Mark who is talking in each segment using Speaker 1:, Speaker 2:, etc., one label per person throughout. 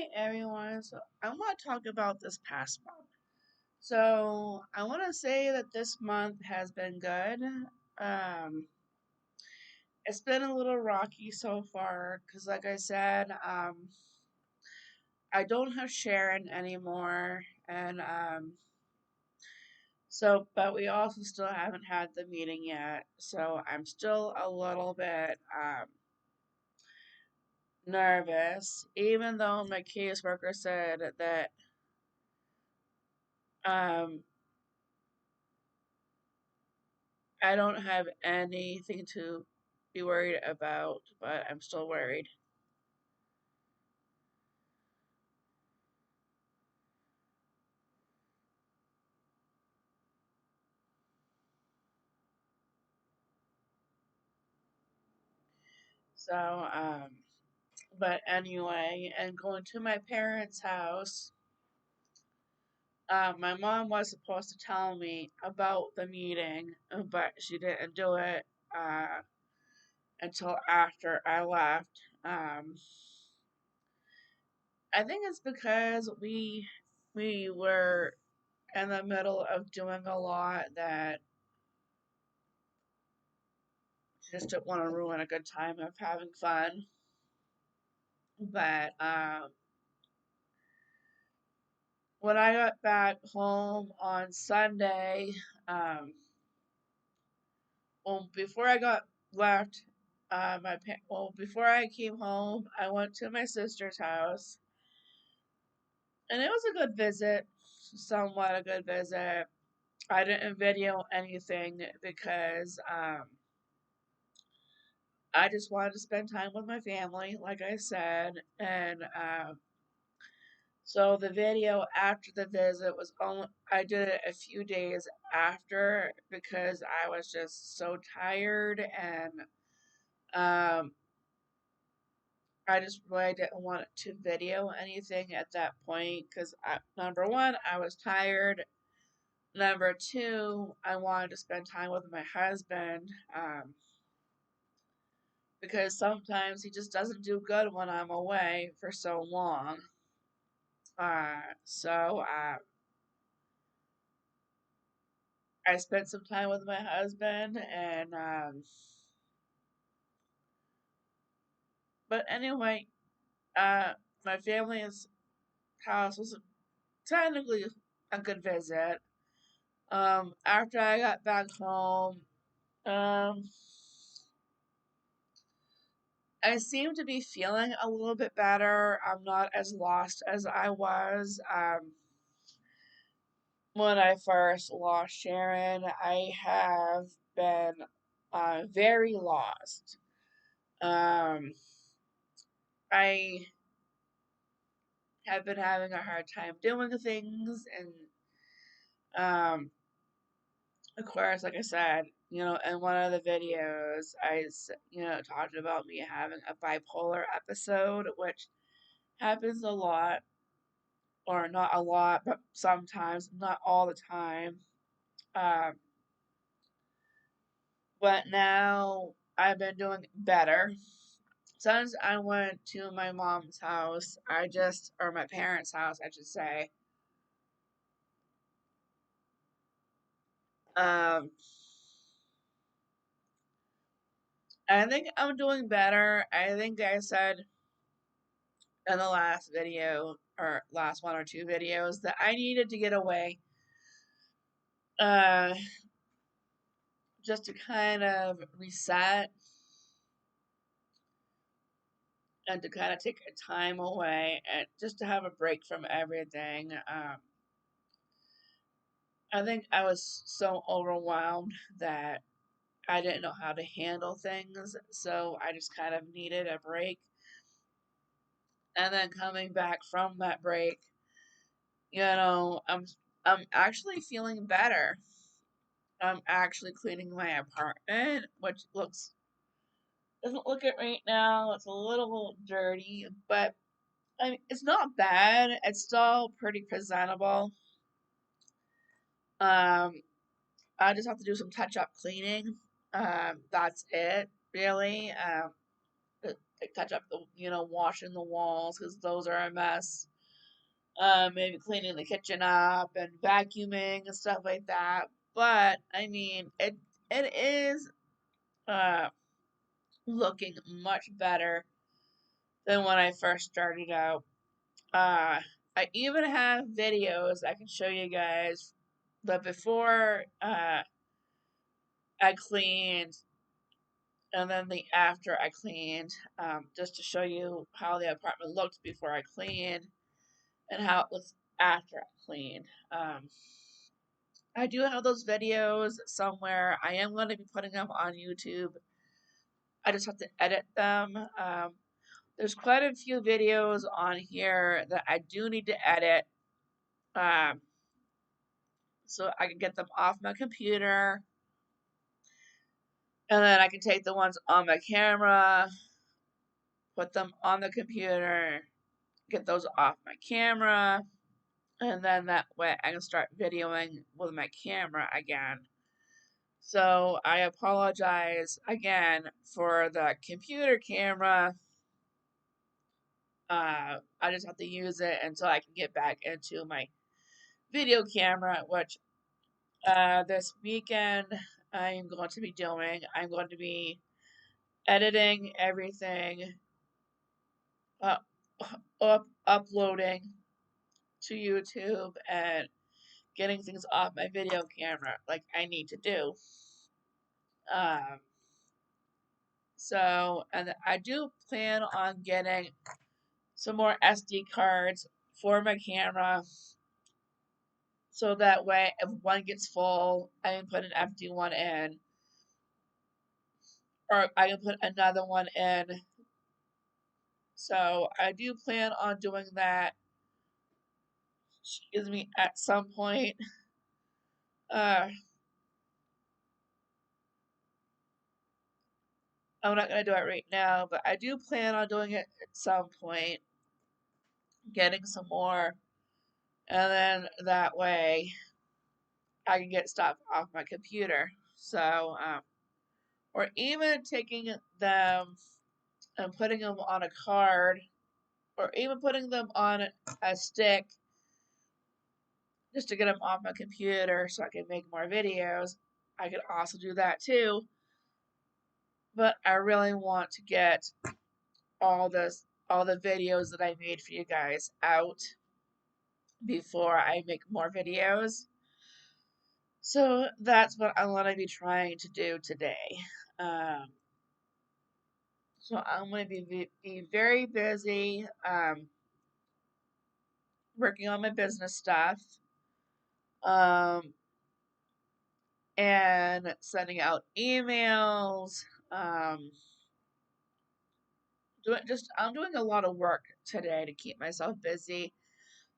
Speaker 1: Hi everyone. So I want to talk about this past month. So I want to say that this month has been good. Um, it's been a little rocky so far because, like I said, I don't have Sharon anymore, and but we also still haven't had the meeting yet. So I'm still a little bit nervous, even though my caseworker said that um I don't have anything to be worried about, but I'm still worried. So, but anyway, and going to my parents' house, my mom was supposed to tell me about the meeting, but she didn't do it uh, until after I left. I think it's because we were in the middle of doing a lot that just didn't want to ruin a good time of having fun. But when I got back home on Sunday, um, well, before I got left, before I came home, I went to my sister's house, and it was a good visit, somewhat a good visit. I didn't video anything because I just wanted to spend time with my family, like I said, and so the video after the visit was only I did it a few days after because I was just so tired and um I just really didn't want to video anything at that point because number one, I was tired. Number two, I wanted to spend time with my husband because sometimes he just doesn't do good when I'm away for so long. So I spent some time with my husband, and but anyway, uh, my family's house was technically a good visit. After I got back home, um, I seem to be feeling a little bit better. I'm not as lost as I was when I first lost Sharon. I have been very lost. Um, I have been having a hard time doing things, and um, of course, like I said, in one of the videos, talked about me having a bipolar episode, which happens a lot, or not a lot, but sometimes, not all the time. Um, but now I've been doing better. Since I went to my mom's house, or my parents' house, I should say, um, I think I'm doing better. I think I said in the last video, or last one or two videos, that I needed to get away, uh, just to kind of reset and to kind of take a time away and just to have a break from everything. I think I was so overwhelmed that I didn't know how to handle things, so I just kind of needed a break. And then coming back from that break, I'm actually feeling better. I'm actually cleaning my apartment, which looks doesn't look it right now. It's a little dirty, but I mean, it's not bad. It's still pretty presentable. Um, I just have to do some touch up cleaning. That's it, really. like touch up the, washing the walls because those are a mess. Maybe cleaning the kitchen up and vacuuming and stuff like that. But I mean, it is uh looking much better than when I first started out. Uh, I even have videos I can show you guys, but before I cleaned and then the after I cleaned, just to show you how the apartment looked before I cleaned and how it looks after I cleaned. I do have those videos somewhere. I am going to be putting them on YouTube. I just have to edit them. There's quite a few videos on here that I do need to edit, um, so I can get them off my computer, and then I can take the ones on my camera, put them on the computer, get those off my camera, and then that way I can start videoing with my camera again. So I apologize again for the computer camera. I just have to use it until I can get back into my video camera, which this weekend I'm going to be doing. I'm going to be editing everything, uh, uploading to YouTube, and getting things off my video camera like I need to do. Um, and I do plan on getting some more SD cards for my camera, so that way if one gets full, I can put an empty one in, or I can put another one in. So I do plan on doing that, excuse me, at some point. Uh, I'm not gonna do it right now, but I do plan on doing it at some point, getting some more, and then that way I can get stuff off my computer. So, or even taking them and putting them on a card, or even putting them on a stick just to get them off my computer so I can make more videos. I could also do that too, but I really want to get all the videos that I made for you guys out before I make more videos. So that's what I'm gonna be trying to do today. Um, so I'm gonna be very busy working on my business stuff, um, and sending out emails. Um, I'm doing a lot of work today to keep myself busy.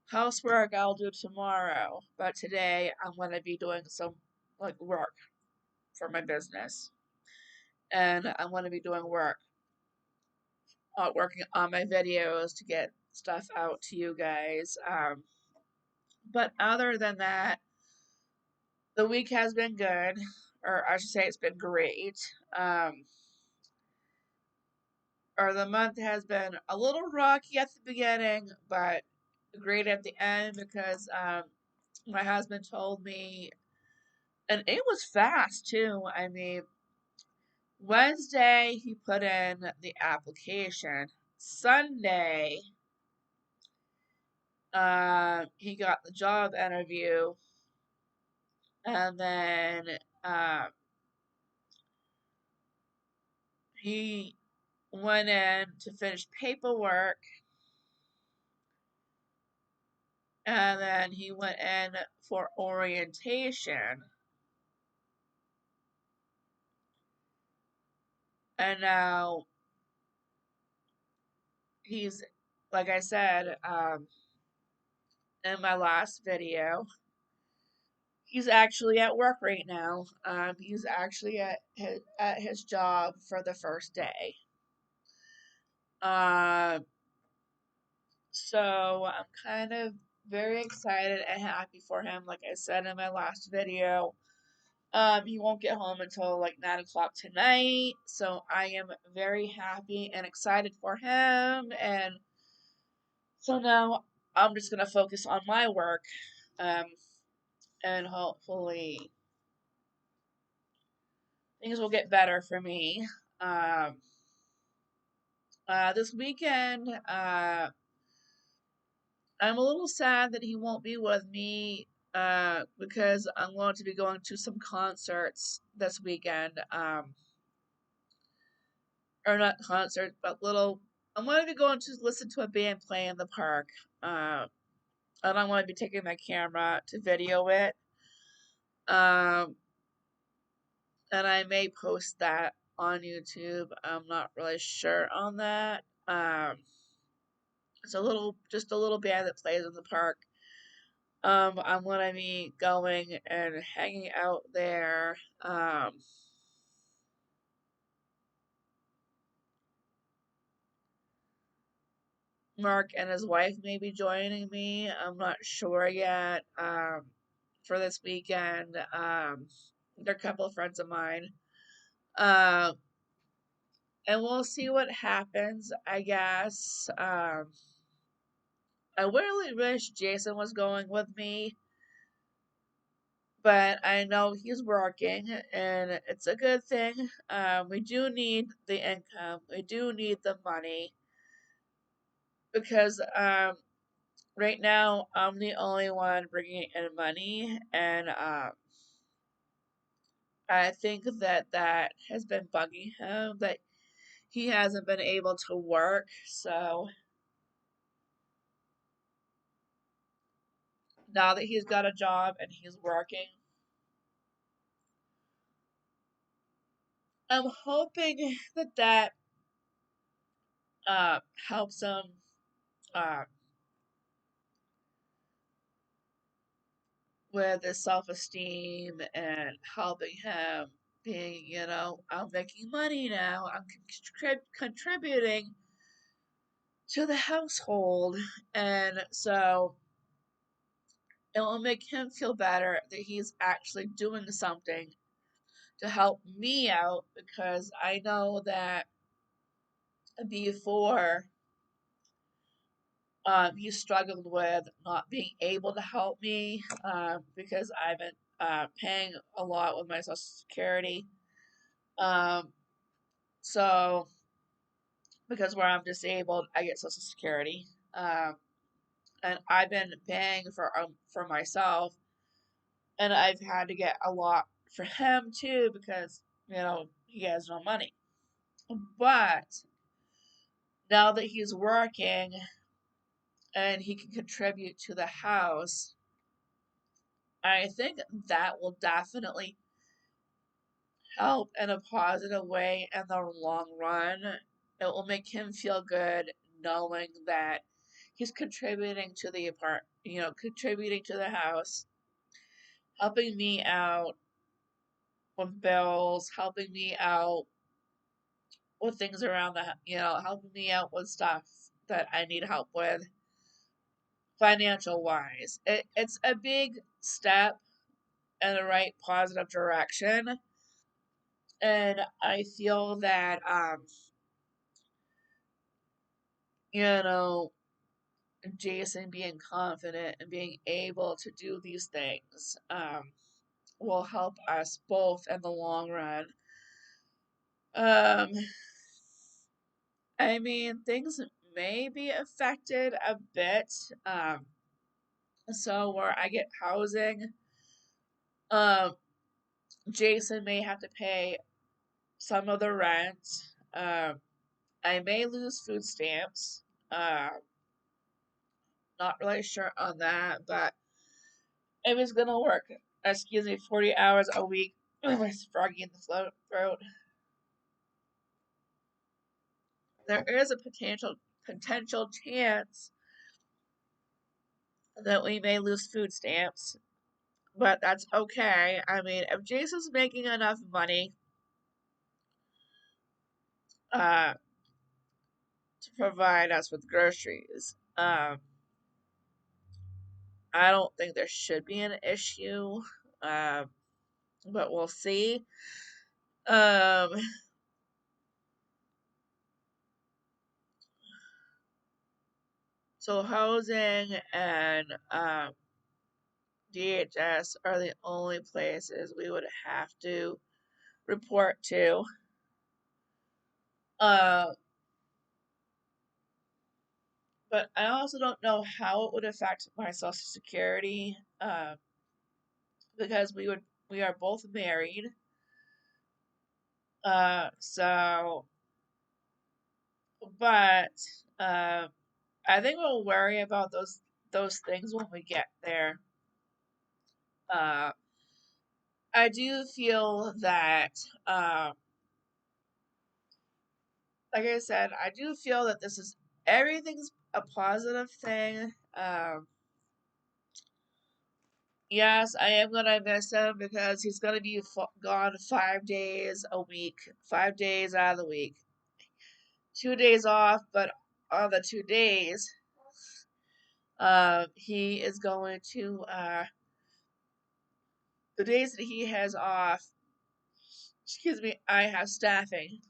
Speaker 1: Housework I'll do tomorrow, but today I'm gonna be doing some like work for my business, and I'm gonna be doing working on my videos to get stuff out to you guys. But other than that, the week has been good, or I should say, it's been great. Um, or the month has been a little rocky at the beginning, but great at the end because my husband told me, and it was fast too. I mean, Wednesday he put in the application. Sunday, he got the job interview, and then uh, he went in to finish paperwork, and then he went in for orientation, and now he's, like I said, in my last video, he's actually at work right now. He's actually at his job for the first day. Uh, so I'm kind of very excited and happy for him. Like I said in my last video, He won't get home until like 9 o'clock tonight, so I am very happy and excited for him. And so now I'm just gonna focus on my work, um, and hopefully things will get better for me. Um, this weekend, I'm a little sad that he won't be with me, because I'm going to be going to some concerts this weekend. Or not concerts, but little. I'm going to be going to listen to a band play in the park. Uh, and I'm going to be taking my camera to video it. Um, and I may post that on YouTube. I'm not really sure on that. It's just a little band that plays in the park. I'm gonna be going and hanging out there. Mark and his wife may be joining me. I'm not sure yet. For this weekend. They're a couple of friends of mine. Um, and we'll see what happens, I guess. I really wish Jason was going with me, but I know he's working, and it's a good thing. We do need the income. We do need the money because right now I'm the only one bringing in money, and I think that has been bugging him that he hasn't been able to work. So now that he's got a job and he's working, I'm hoping that uh, helps him uh, with his self esteem and helping him being, I'm making money now. I'm contributing to the household. And so it will make him feel better that he's actually doing something to help me out because I know that before he struggled with not being able to help me because I've been paying a lot with my Social Security. Um, so, because where I'm disabled, I get Social Security. Um, and I've been paying for myself, and I've had to get a lot for him too because he has no money. But now that he's working and he can contribute to the house, I think that will definitely help in a positive way in the long run. It will make him feel good knowing that he's contributing to the contributing to the house, helping me out with bills, helping me out with things around helping me out with stuff that I need help with financial wise. It's a big step in the right positive direction. And I feel that you know, Jason being confident and being able to do these things will help us both in the long run. Um, I mean, things may be affected a bit. So where I get housing, um, Jason may have to pay some of the rent. Um, I may lose food stamps. Not really sure on that, but if it's gonna work, 40 hours a week. My froggy in the throat. There is a potential chance that we may lose food stamps, but that's okay. I mean, if Jason's making enough money uh, to provide us with groceries, I don't think there should be an issue. Um, but we'll see. Um, so housing and DHS are the only places we would have to report to. Uh, but I also don't know how it would affect my Social Security because we are both married. So but uh, I think we'll worry about those things when we get there. Uh, I do feel that, uh, like I said, I do feel that this is everything's a positive thing. Yes, I am gonna miss him because he's gonna be gone 5 days a week, 5 days out of the week, 2 days off. But on the 2 days, he is going to the days that he has off. Excuse me, I have staffing,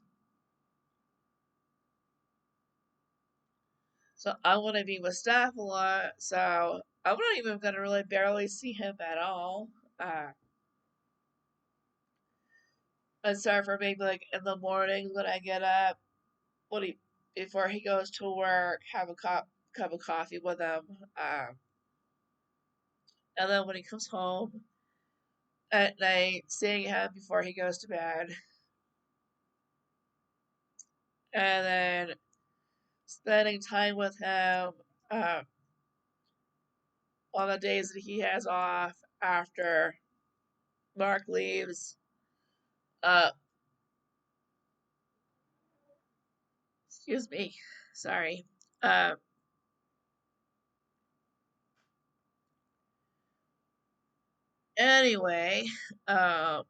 Speaker 1: so I'm gonna be with staff a lot. So I'm not even gonna really barely see him at all. Uh, Except for maybe like in the mornings when I get up, when he before he goes to work, have a cup of coffee with him, and then when he comes home at night, seeing him before he goes to bed, and then spending time with him uh, on the days that he has off after Mark leaves. Uh, Excuse me, sorry. Uh, anyway, uh,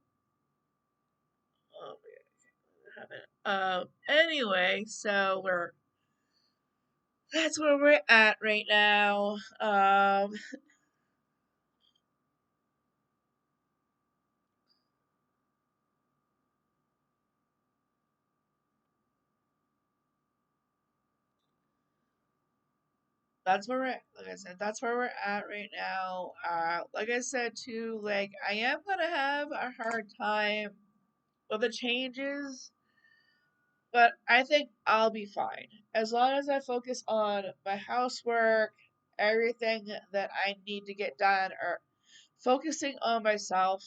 Speaker 1: oh, anyway, so we're that's where we're at right now. That's where we're like I said, that's where we're at right now. Like I said too, like I am gonna have a hard time with the changes, but I think I'll be fine as long as I focus on my housework, everything that I need to get done, or focusing on myself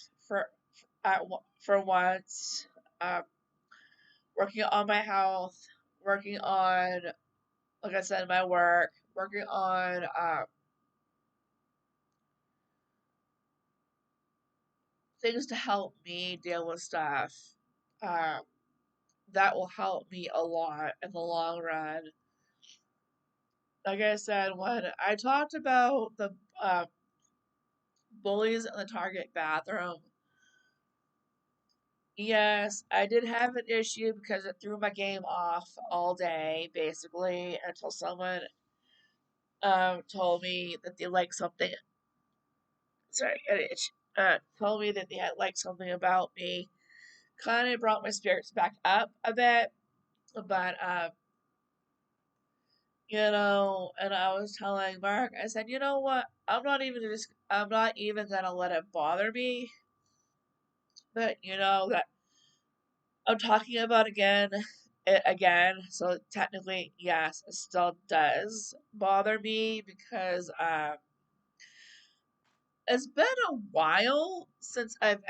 Speaker 1: for once. Um, Working on my health, working on, like I said, my work, working on things to help me deal with stuff. Uh, that will help me a lot in the long run. Like I said, when I talked about the bullies in the Target bathroom, yes, I did have an issue because it threw my game off all day, basically, until someone told me that they liked something. Sorry, an itch. Told me that they had liked something about me. Kind of brought my spirits back up a bit, but and I was telling Mark, I said, you know what? I'm not even gonna let it bother me. But that I'm talking about it again. So technically, yes, it still does bother me because it's been a while since I've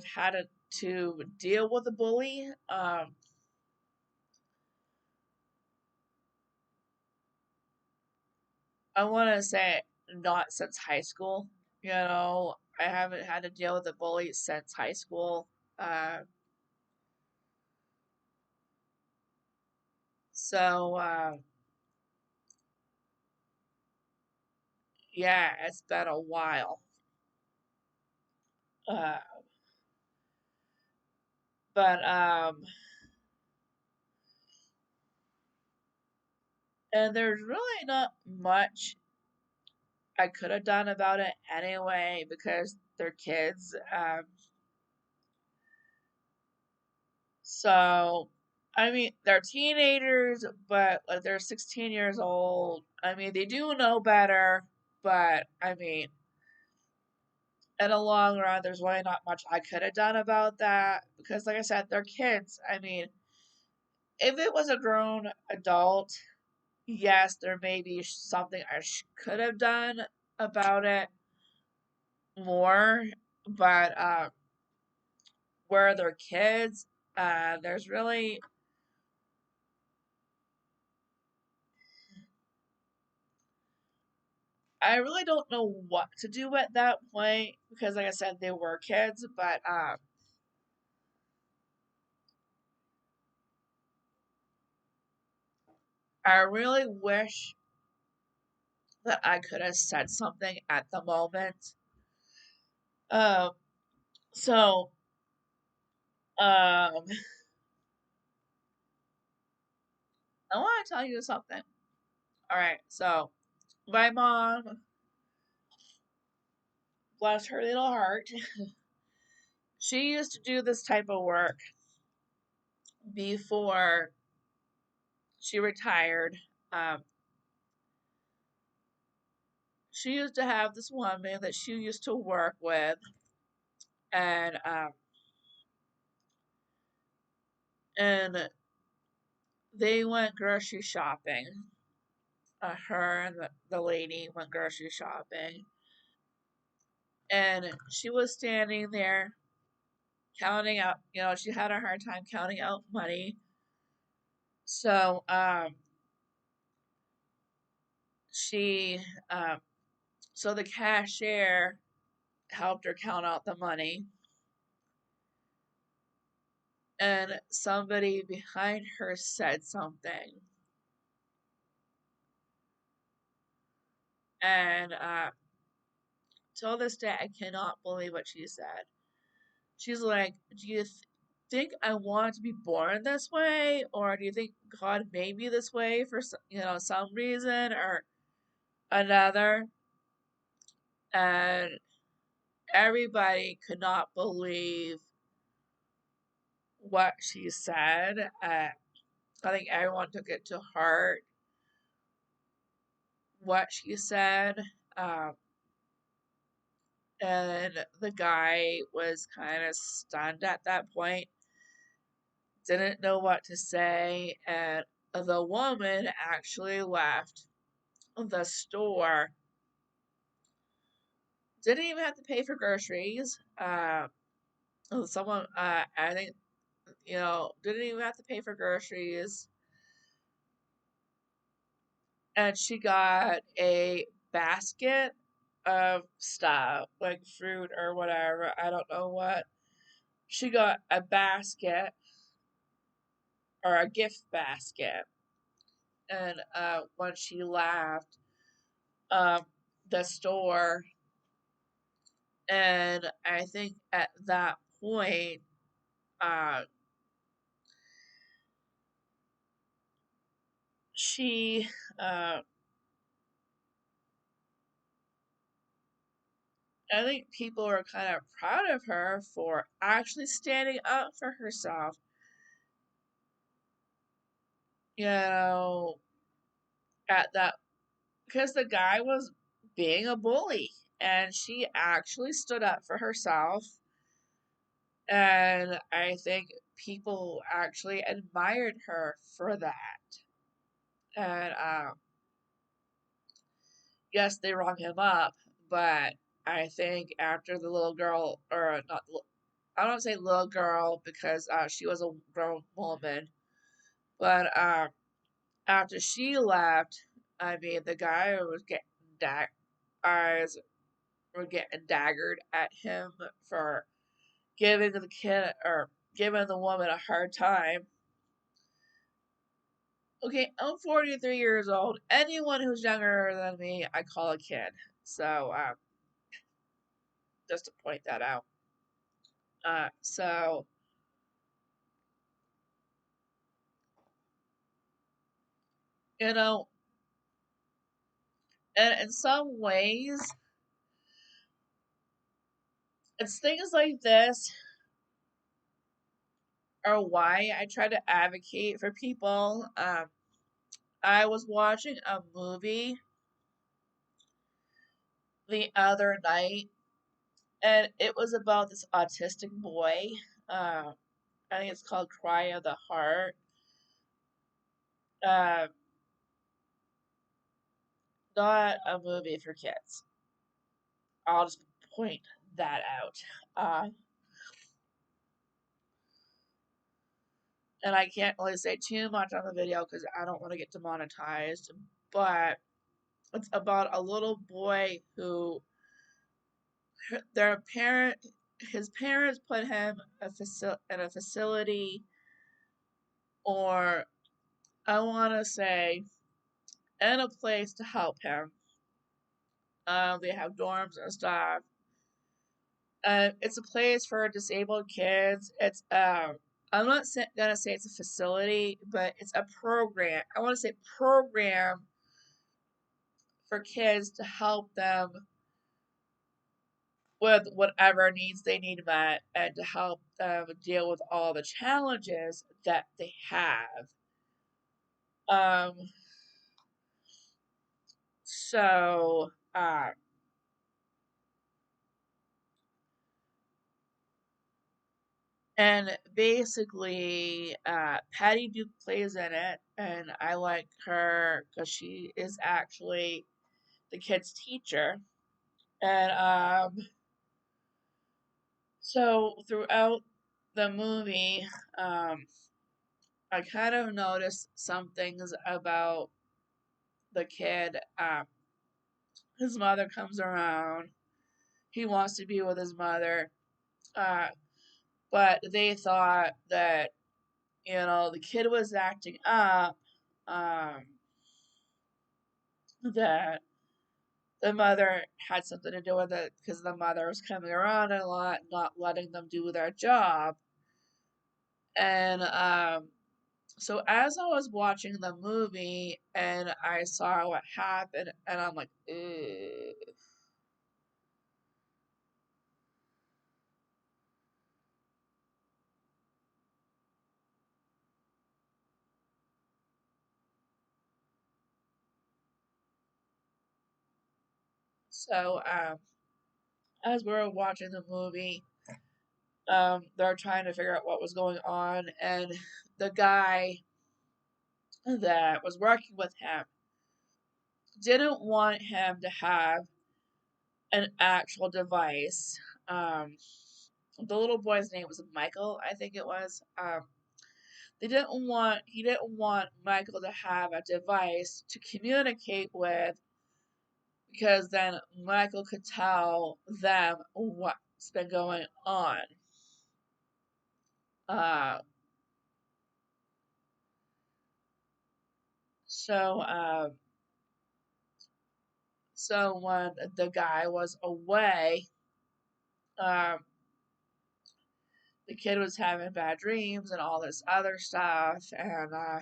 Speaker 1: had to deal with a bully. I want to say not since high school. I haven't had to deal with a bully since high school. Uh, so yeah, it's been a while. Uh, but and there's really not much I could have done about it anyway because they're kids. So, I mean, they're teenagers, but like they're 16 years old. I mean, they do know better, but I mean, in the long run, there's really not much I could have done about that because, like I said, they're kids. I mean, if it was a grown adult, yes, there may be something I could have done about it more, but where they're kids, there's really I really don't know what to do at that point because, like I said, they were kids. But I really wish that I could have said something at the moment. Um, so I want to tell you something. All right, so my mom, bless her little heart, she used to do this type of work before she retired. Um, she used to have this woman that she used to work with, and and they went grocery shopping. Her and the lady went grocery shopping, and she was standing there counting out. You know, she had a hard time counting out money. So she so the cashier helped her count out the money, and somebody behind her said something, and till this day I cannot believe what she said. She's like, "Do you think I want to be born this way, or do you think God made me this way for some reason or another?" And everybody could not believe what she said. I think everyone took it to heart what she said. Um, and the guy was kind of stunned at that point, didn't know what to say, and the woman actually left the store, didn't even have to pay for groceries. Someone, I think, didn't even have to pay for groceries, and she got a basket of stuff like fruit or whatever. I don't know what. She got a basket or a gift basket, and when she left um, the store, and I think at that point, uh, she uh, I think people are kind of proud of her for actually standing up for herself. You know, at that because the guy was being a bully, and she actually stood up for herself, and I think people actually admired her for that. And yes, they rung him up, but I think after the little girl, or not, I don't say little girl because she was a grown woman, but after she left, I mean, the guy was getting eyes were getting daggered at him for giving the kid or giving the woman a hard time. Okay, I'm 43 years old. Anyone who's younger than me, I call a kid. So, just to point that out. So, you know, and in some ways, it's things like this or why I try to advocate for people. I was watching a movie the other night, and it was about this autistic boy. Uh, I think it's called Cry of the Heart. Uh, Not a movie for kids. I'll just point that out. Uh, and I can't really say too much on the video because I don't want to get demonetized. But it's about a little boy who their parent, his parents put him in a facility, or I want to say in a place to help him. They have dorms and stuff. It's a place for disabled kids. I'm not gonna say it's a facility, but it's a program. I want to say program for kids to help them with whatever needs they need met and to help them deal with all the challenges that they have. Um, so, and basically, Patty Duke plays in it, and I like her because she is actually the kid's teacher. And so throughout the movie, um, I kind of noticed some things about the kid. His mother comes around. He wants to be with his mother, uh, but they thought that the kid was acting up. Um, that the mother had something to do with it because the mother was coming around a lot, not letting them do their job. And so as I was watching the movie and I saw what happened, and I'm like, ugh. So as we were watching the movie, they're trying to figure out what was going on, and the guy that was working with him didn't want him to have an actual device. The little boy's name was Michael, I think it was. He didn't want Michael to have a device to communicate with because then Michael could tell them what's been going on. Uh, so, so when the guy was away, um, the kid was having bad dreams and all this other stuff, and uh,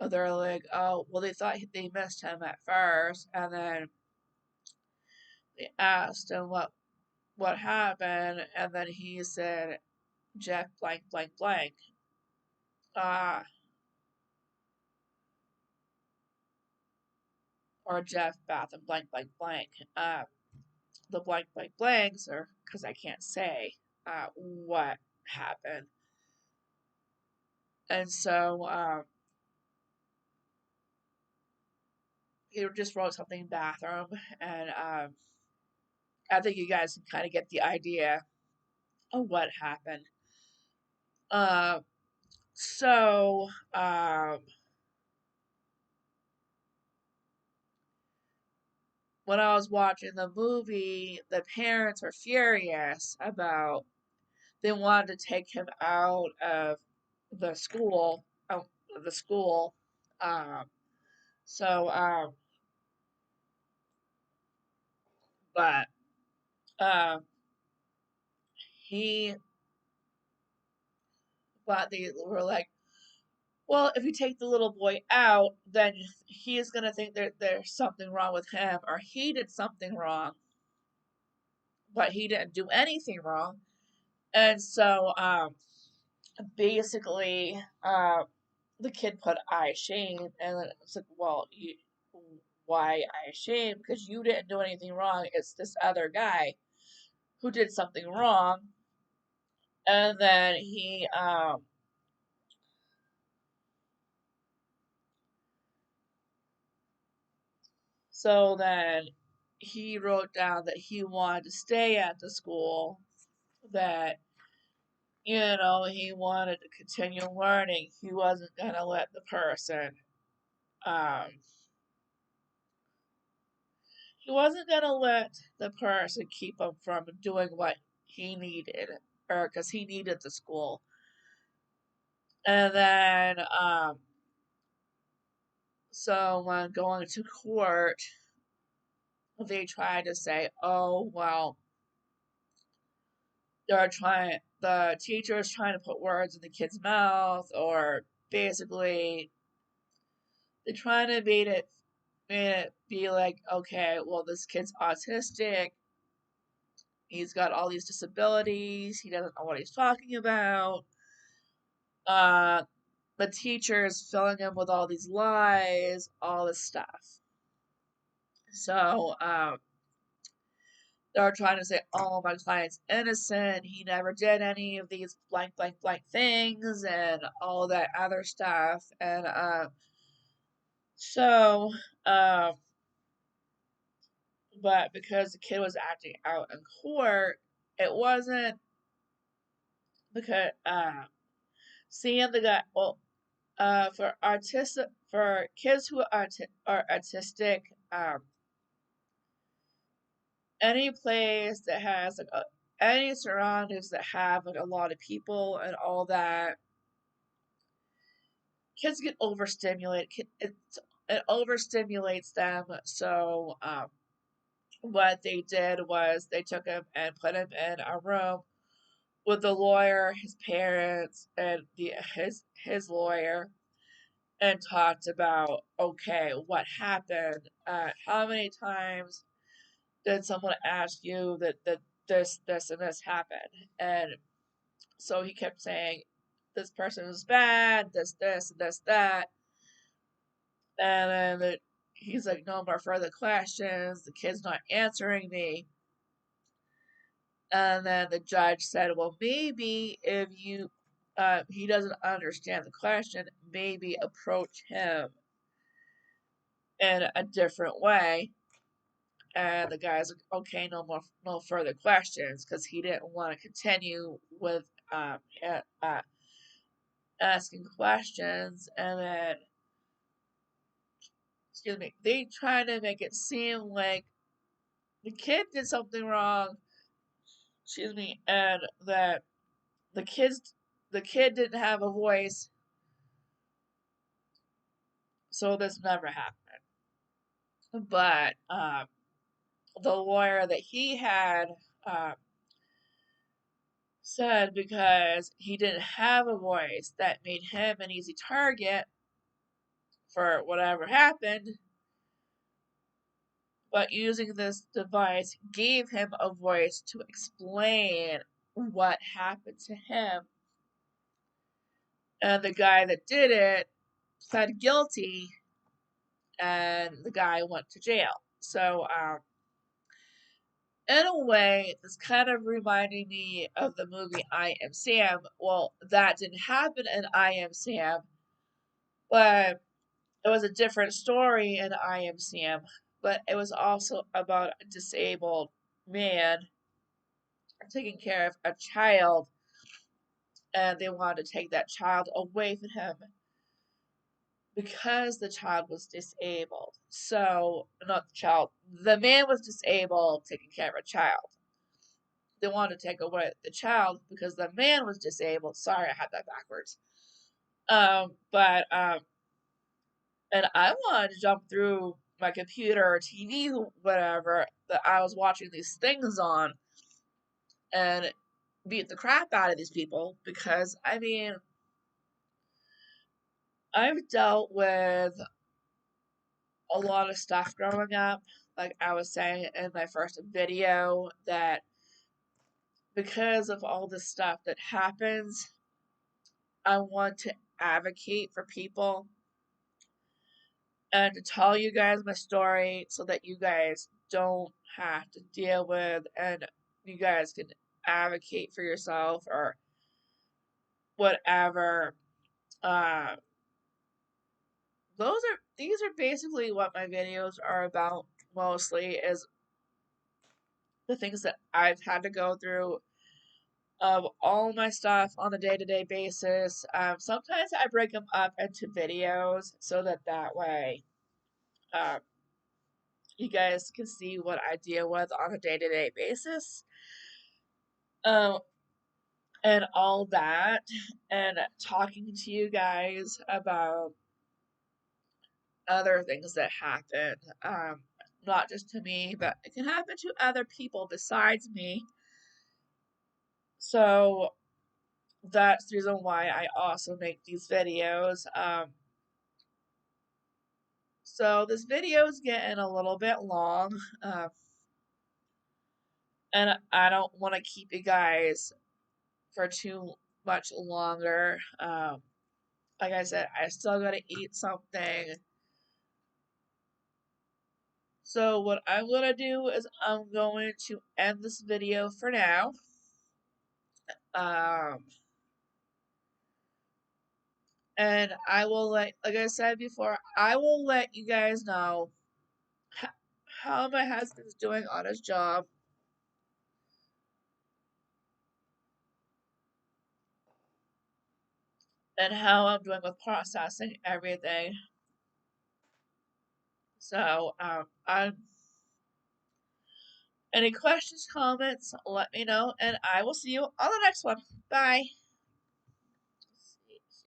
Speaker 1: they're like, oh, well, they thought they missed him at first, and then they asked him what happened, and then he said Jeff blank blank blank, uh, or Jeff Bath and blank blank blank. The blank blank blanks are because I can't say what happened, and so he just wrote something in bathroom, and I think you guys can kind of get the idea of what happened. Uh, so when I was watching the movie, the parents were furious about they wanted to take him out of the school, the school. Um, so, but um, he, but they were like, well, if you take the little boy out, then he is gonna think that there's something wrong with him, or he did something wrong. but he didn't do anything wrong. And so, basically, the kid put I shame, and then it's like, well, why I shame? Because you didn't do anything wrong. It's this other guy who did something wrong, and then so then he wrote down that he wanted to stay at the school, that he wanted to continue learning. He wasn't gonna let the person um he wasn't gonna let the person keep him from doing what he needed, or because he needed the school. And then so when going to court, they tried to say, oh well, the teacher is trying to put words in the kid's mouth, or basically they trying to made it be like, okay, well, this kid's autistic, he's got all these disabilities, he doesn't know what he's talking about. uh the teacher's filling him with all these lies, all this stuff. So they're trying to say, oh, my client's innocent, he never did any of these blank blank blank things, and all that other stuff. And so um but because the kid was acting out in court, it wasn't because seeing the guy, well, for kids who are autistic, any place that has like any surroundings that have like a lot of people and all that, kids get overstimulated. It overstimulates them. So what they did was they took him and put him in a room with the lawyer, his parents, and his lawyer, and talked about, okay, what happened? How many times did someone ask you that this and this happened? And so he kept saying, this person is bad, this and this that. And then he's like, no more further questions. The kid's not answering me. And then the judge said, well, maybe if he doesn't understand the question, maybe approach him in a different way. And the guy's like, okay, no further questions, because he didn't want to continue with asking questions. And then, excuse me, they try to make it seem like the kid did something wrong, excuse me, and that the kids the kid didn't have a voice, so this never happened. But the lawyer that he had uh, said because he didn't have a voice, that made him an easy target for whatever happened. But using this device gave him a voice to explain what happened to him. And the guy that did it pled guilty, and the guy went to jail. So, in a way, this kind of reminded me of the movie I Am Sam. Well, that didn't happen in I Am Sam, but it was a different story in I Am Sam. But it was also about a disabled man taking care of a child, and they wanted to take that child away from him because the child was disabled. So, not the child, the man was disabled taking care of a child. They wanted to take away the child because the man was disabled. Sorry, I had that backwards. But and I wanted to jump through my computer or TV, whatever that I was watching these things on, and beat the crap out of these people, because I mean, I've dealt with a lot of stuff growing up. Like I was saying in my first video, that because of all the stuff that happens, I want to advocate for people and to tell you guys my story so that you guys don't have to deal with, and you guys can advocate for yourself or whatever. Uh, these are basically what my videos are about mostly, is the things that I've had to go through of all my stuff on a day-to-day basis. Sometimes I break them up into videos so that way um, you guys can see what I deal with on a day-to-day basis. Um, and all that, and talking to you guys about other things that happen. Not just to me, but it can happen to other people besides me. So that's the reason why I also make these videos. So this video is getting a little bit long, and I don't want to keep you guys for too much longer. Like I said, I still gotta eat something. So what I'm gonna do is I'm going to end this video for now. Um, and I will like I said before, I will let you guys know how my husband's doing on his job and how I'm doing with processing everything. So, any questions, comments, let me know, and I will see you on the next one. Bye.